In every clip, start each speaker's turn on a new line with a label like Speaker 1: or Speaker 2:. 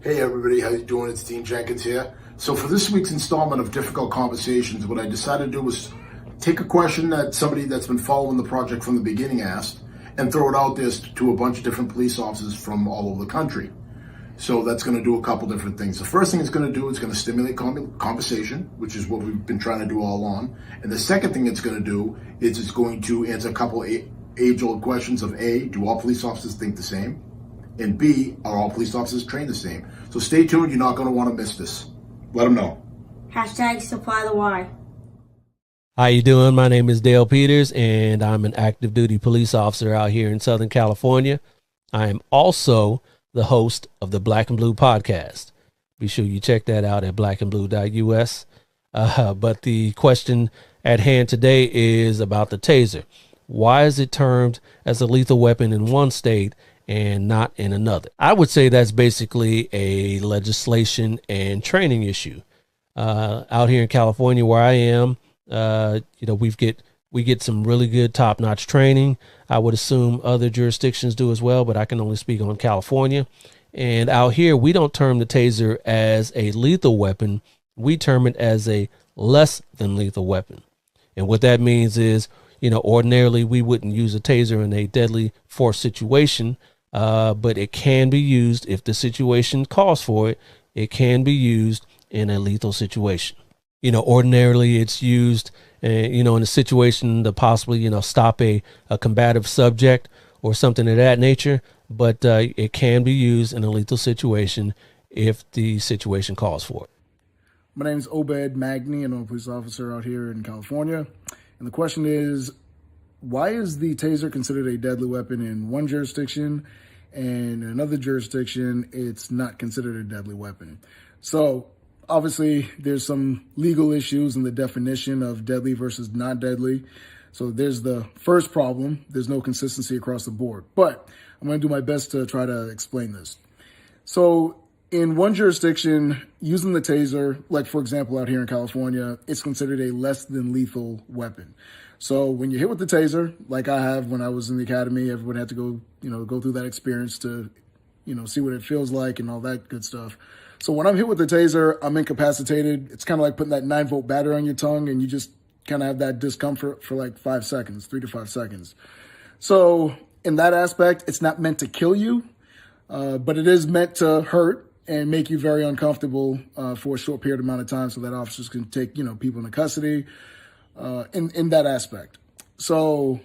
Speaker 1: Hey everybody, how you doing? It's Dean Jenkins here. So for this week's installment of Difficult Conversations, what I decided to do was take a question that somebody that's been following the project from the beginning asked and throw it out there to a bunch of different police officers from all over the country. So that's going to do a couple different things. The first thing it's going to do is going to stimulate conversation, which is what we've been trying to do all along. And the second thing it's going to do is it's going to answer a couple age-old questions of A, do all police officers think the same? And B, are all police officers trained the same? So stay tuned, you're not going to want to miss this. Let them know.
Speaker 2: Hashtag supply the why.
Speaker 3: How you doing? My name is Dale Peters, and I'm an active duty police officer out here in Southern California. I am also the host of the Black and Blue podcast. Be sure you check that out at blackandblue.us. But the question at hand today is about the taser. Why is it termed as a lethal weapon in one state and not in another? I would say that's basically a legislation and training issue. Out here in California where I am, we get some really good top-notch training. I would assume other jurisdictions do as well, but I can only speak on California. And out here, we don't term the taser as a lethal weapon. We term it as a less than lethal weapon. And what that means is, ordinarily we wouldn't use a taser in a deadly force situation. But it can be used if the situation calls for it. It can be used in a lethal situation. Ordinarily it's used, in a situation to possibly, stop a combative subject or something of that nature. But it can be used in a lethal situation if the situation calls for it.
Speaker 4: My name is Obed Magny, and I'm a police officer out here in California. And the question is, why is the taser considered a deadly weapon in one jurisdiction and in another jurisdiction it's not considered a deadly weapon? So obviously there's some legal issues in the definition of deadly versus not deadly. So there's the first problem. There's no consistency across the board, but I'm going to do my best to try to explain this. So in one jurisdiction, using the taser, like for example out here in California, it's considered a less than lethal weapon. So when you're hit with the taser, like I have when I was in the academy, everyone had to go through that experience to, see what it feels like and all that good stuff. So when I'm hit with the taser, I'm incapacitated. It's kind of like putting that 9-volt battery on your tongue, and you just kind of have that discomfort for like 5 seconds, 3 to 5 seconds. So in that aspect, it's not meant to kill you, but it is meant to hurt and make you very uncomfortable for a short period amount of time so that officers can take, people into custody. In that aspect. So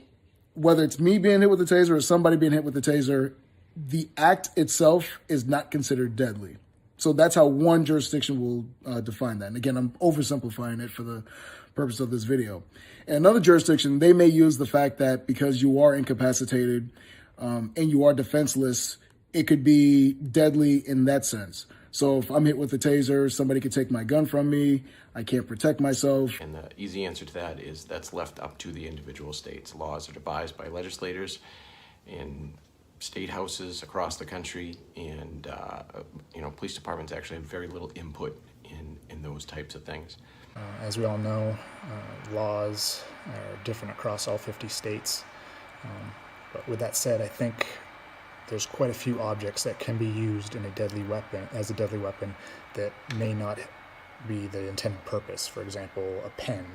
Speaker 4: whether it's me being hit with the taser or somebody being hit with the taser, the act itself is not considered deadly. So that's how one jurisdiction will define that. And again, I'm oversimplifying it for the purpose of this video. In another jurisdiction, they may use the fact that because you are incapacitated and you are defenseless, it could be deadly in that sense. So if I'm hit with a taser, somebody could take my gun from me. I can't protect myself.
Speaker 5: And the easy answer to that is that's left up to the individual states. Laws are devised by legislators in state houses across the country, and police departments actually have very little input in those types of things.
Speaker 6: As we all know, laws are different across all 50 states. But with that said, I think there's quite a few objects that can be used in a deadly weapon, as a deadly weapon, that may not be the intended purpose. For example, a pen.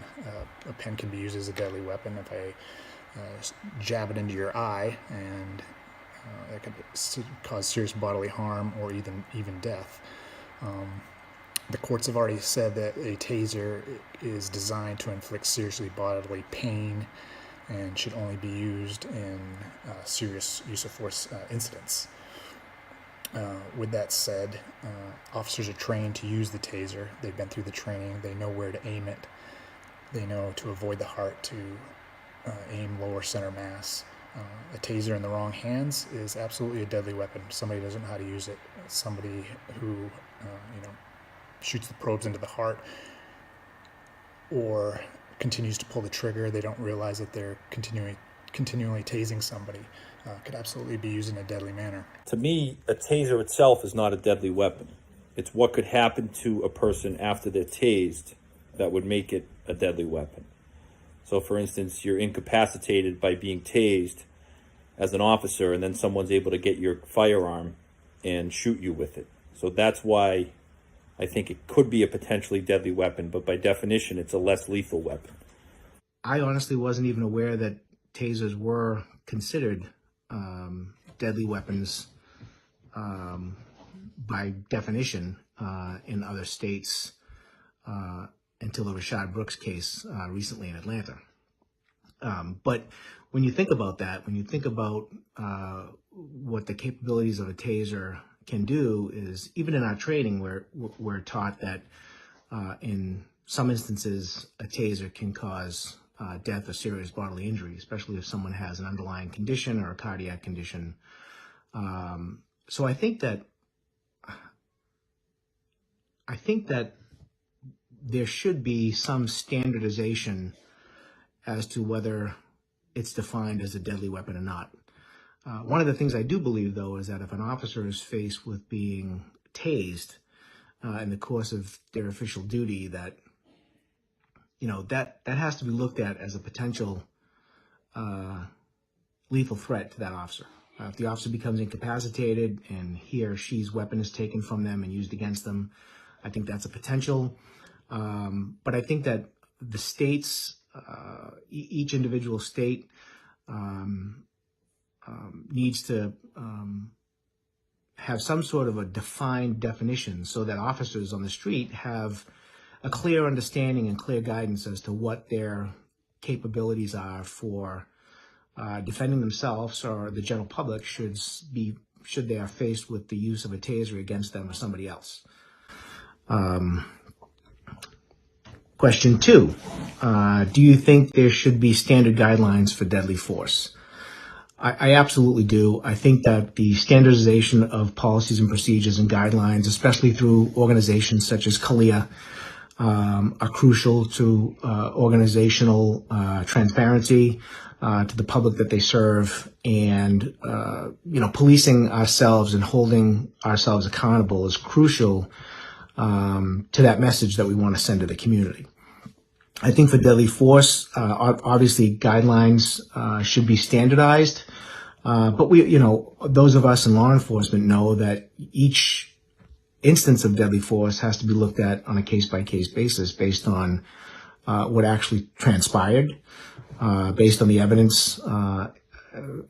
Speaker 6: A pen can be used as a deadly weapon if I jab it into your eye, and it could cause serious bodily harm or even death. The courts have already said that a taser is designed to inflict seriously bodily pain and should only be used in serious use of force incidents. With that said, officers are trained to use the taser. They've been through the training. They know where to aim it. They know to avoid the heart, to aim lower center mass. A taser in the wrong hands is absolutely a deadly weapon. Somebody doesn't know how to use it. Somebody who shoots the probes into the heart or continues to pull the trigger, they don't realize that they're continually tasing somebody, could absolutely be used in a deadly manner.
Speaker 7: To me, a taser itself is not a deadly weapon. It's what could happen to a person after they're tased that would make it a deadly weapon. So for instance, you're incapacitated by being tased as an officer, and then someone's able to get your firearm and shoot you with it. So that's why I think it could be a potentially deadly weapon, but by definition, it's a less lethal weapon.
Speaker 8: I honestly wasn't even aware that tasers were considered deadly weapons by definition in other states until the Rashad Brooks case recently in Atlanta. But when you think about that, when you think about what the capabilities of a taser can do, is even in our training, we're taught that in some instances, a taser can cause death or serious bodily injury, especially if someone has an underlying condition or a cardiac condition. So I think that there should be some standardization as to whether it's defined as a deadly weapon or not. One of the things I do believe, though, is that if an officer is faced with being tased in the course of their official duty, that that has to be looked at as a potential lethal threat to that officer. If the officer becomes incapacitated and he or she's weapon is taken from them and used against them, I think that's a potential. But I think that the states, each individual state needs to have some sort of a defined definition so that officers on the street have a clear understanding and clear guidance as to what their capabilities are for defending themselves or the general public should they are faced with the use of a taser against them or somebody else. Question 2, do you think there should be standard guidelines for deadly force? I absolutely do. I think that the standardization of policies and procedures and guidelines, especially through organizations such as CALEA, are crucial to organizational transparency to the public that they serve, and policing ourselves and holding ourselves accountable is crucial to that message that we want to send to the community. I think for deadly force, obviously guidelines should be standardized, but those of us in law enforcement know that each instance of deadly force has to be looked at on a case-by-case basis based on what actually transpired, based on the evidence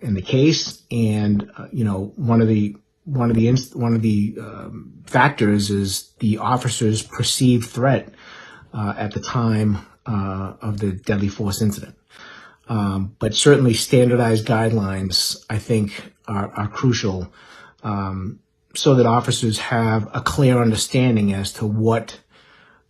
Speaker 8: in the case, and one of the factors is the officer's perceived threat at the time of the deadly force incident. But certainly standardized guidelines, I think, are crucial so that officers have a clear understanding as to what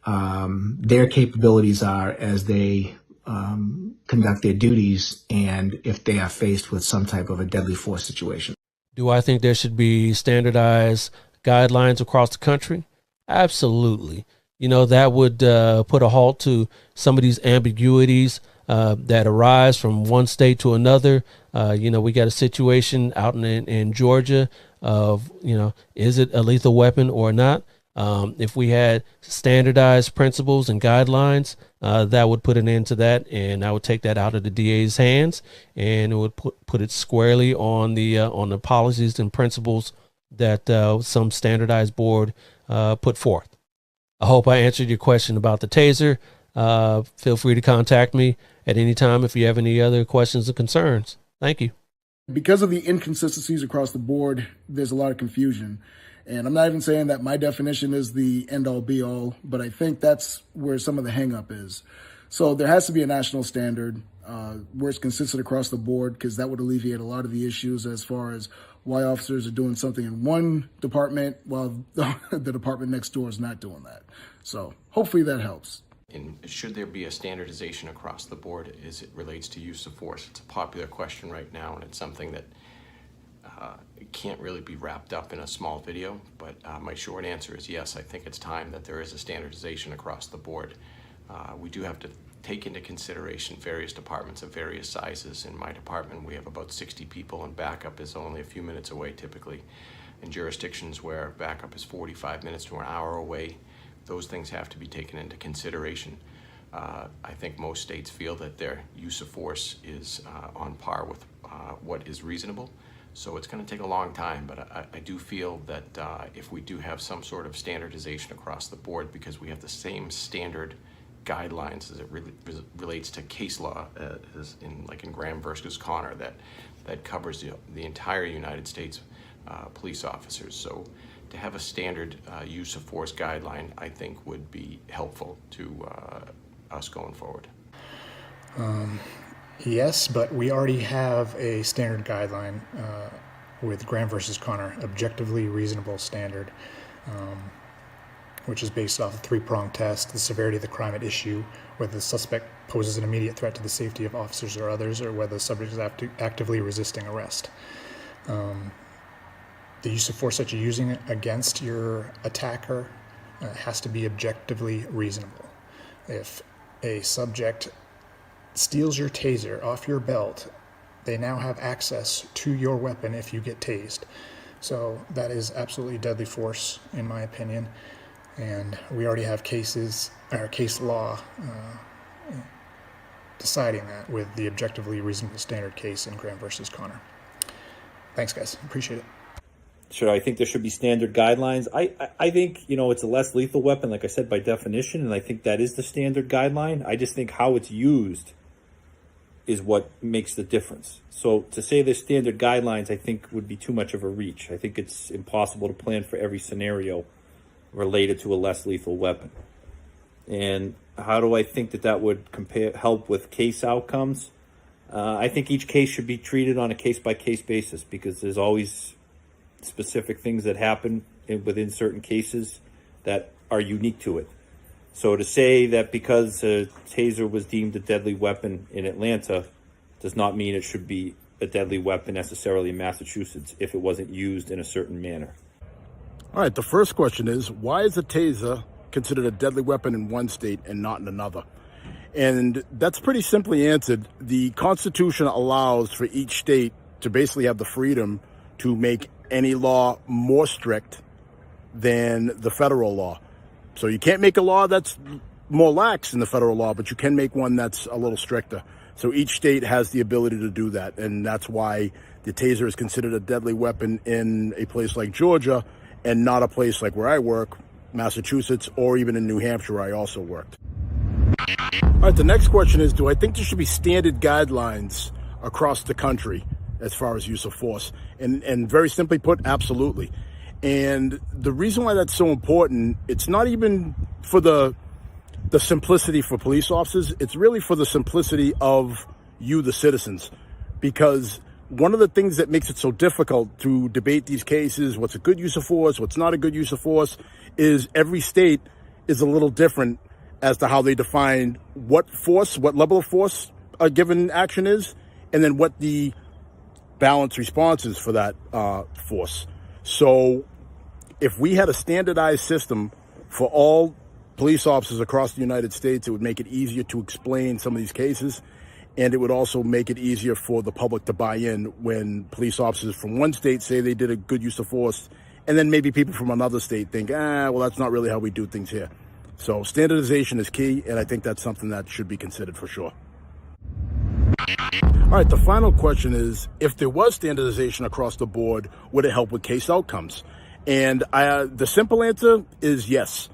Speaker 8: their capabilities are as they conduct their duties and if they are faced with some type of a deadly force situation.
Speaker 3: Do I think there should be standardized guidelines across the country? Absolutely. That would put a halt to some of these ambiguities that arise from one state to another. We got a situation out in Georgia of, is it a lethal weapon or not? If we had standardized principles and guidelines, that would put an end to that, and I would take that out of the DA's hands, and it would put it squarely on the policies and principles that some standardized board put forth. I hope I answered your question about the taser. Feel free to contact me at any time if you have any other questions or concerns. Thank you.
Speaker 4: Because of the inconsistencies across the board, there's a lot of confusion. And I'm not even saying that my definition is the end-all be-all, but I think that's where some of the hang-up is. So there has to be a national standard where it's consistent across the board, because that would alleviate a lot of the issues as far as why officers are doing something in one department while the department next door is not doing that. So hopefully that helps.
Speaker 5: And should there be a standardization across the board as it relates to use of force? It's a popular question right now, and it's something that can't really be wrapped up in a small video, but my short answer is yes, I think it's time that there is a standardization across the board. We do have to take into consideration various departments of various sizes. In my department, we have about 60 people, and backup is only a few minutes away typically. In jurisdictions where backup is 45 minutes to an hour away, those things have to be taken into consideration. I think most states feel that their use of force is on par with what is reasonable. So it's going to take a long time, but I do feel that if we do have some sort of standardization across the board, because we have the same standard guidelines as it relates to case law, as in Graham versus Connor, that covers the entire United States police officers. So to have a standard use of force guideline, I think would be helpful to us going forward.
Speaker 6: Yes, but we already have a standard guideline with Graham versus Connor, objectively reasonable standard, which is based off a three-pronged test: the severity of the crime at issue, whether the suspect poses an immediate threat to the safety of officers or others, or whether the subject is actively resisting arrest. The use of force that you're using against your attacker has to be objectively reasonable. If a subject steals your taser off your belt, they now have access to your weapon if you get tased. So that is absolutely deadly force, in my opinion. And we already have case law deciding that with the objectively reasonable standard case in Graham versus Connor. Thanks, guys. Appreciate it.
Speaker 7: I think there should be standard guidelines. I think, it's a less lethal weapon, like I said, by definition, and I think that is the standard guideline. I just think how it's used is what makes the difference. So to say there's standard guidelines, I think would be too much of a reach. I think it's impossible to plan for every scenario related to a less lethal weapon. And how do I think that would help with case outcomes? I think each case should be treated on a case-by-case basis, because there's always specific things that happen within certain cases that are unique to it. So to say that because a taser was deemed a deadly weapon in Atlanta does not mean it should be a deadly weapon necessarily in Massachusetts if it wasn't used in a certain manner.
Speaker 1: All right, the first question is, why is a taser considered a deadly weapon in one state and not in another? And that's pretty simply answered. The Constitution allows for each state to basically have the freedom to make any law more strict than the federal law. So you can't make a law that's more lax than the federal law, but you can make one that's a little stricter. So each state has the ability to do that, and that's why the taser is considered a deadly weapon in a place like Georgia and not a place like where I work, Massachusetts, or even in New Hampshire where I also worked. All right, the next question is, do I think there should be standard guidelines across the country as far as use of force? And very simply put, absolutely. And the reason why that's so important, it's not even for the simplicity for police officers, it's really for the simplicity of you, the citizens. Because one of the things that makes it so difficult to debate these cases, what's a good use of force, what's not a good use of force, is every state is a little different as to how they define what force, what level of force a given action is, and then what the balanced response is for that force. So if we had a standardized system for all police officers across the United States, it would make it easier to explain some of these cases, and it would also make it easier for the public to buy in when police officers from one state say they did a good use of force, and then maybe people from another state think, well, that's not really how we do things here. So standardization is key, and I think that's something that should be considered for sure. All right, the final question is, if there was standardization across the board, would it help with case outcomes? And the simple answer is yes,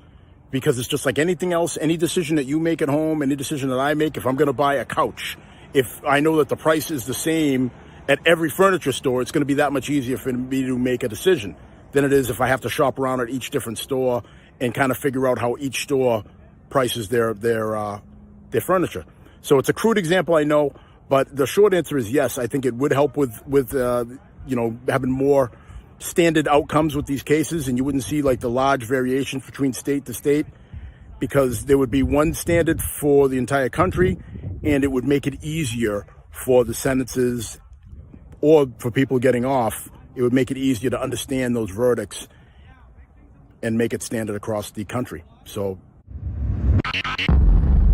Speaker 1: because it's just like anything else. Any decision that you make at home, any decision that I make, if I'm going to buy a couch, if I know that the price is the same at every furniture store, it's going to be that much easier for me to make a decision than it is if I have to shop around at each different store and kind of figure out how each store prices their furniture. So it's a crude example, I know, but the short answer is yes. I think it would help with having more standard outcomes with these cases, and you wouldn't see like the large variations between state to state, because there would be one standard for the entire country, and it would make it easier for the sentences or for people getting off. It would make it easier to understand those verdicts and make it standard across the country. So,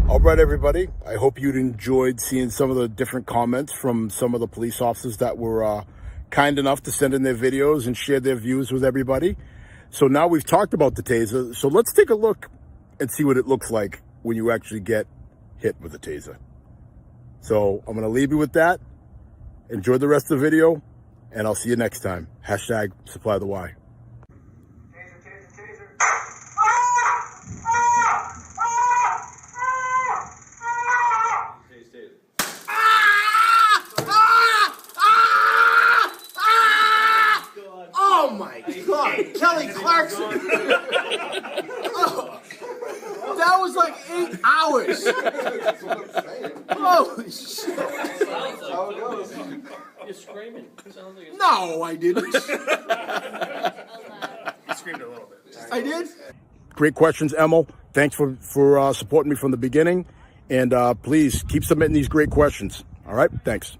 Speaker 1: all right, everybody. I hope you'd enjoyed seeing some of the different comments from some of the police officers that were kind enough to send in their videos and share their views with everybody. So now we've talked about the taser. So let's take a look and see what it looks like when you actually get hit with a taser. So I'm going to leave you with that. Enjoy the rest of the video. and I'll see you next time. Hashtag supply the Y.
Speaker 9: Oh my God, Kelly Clarkson! Oh, that was like 8 hours. Holy shit!
Speaker 3: You're screaming. Sounds like
Speaker 9: No, I didn't.
Speaker 6: I screamed a little bit.
Speaker 9: I did.
Speaker 1: Great questions, Emil. Thanks for supporting me from the beginning. And please keep submitting these great questions. All right? Thanks.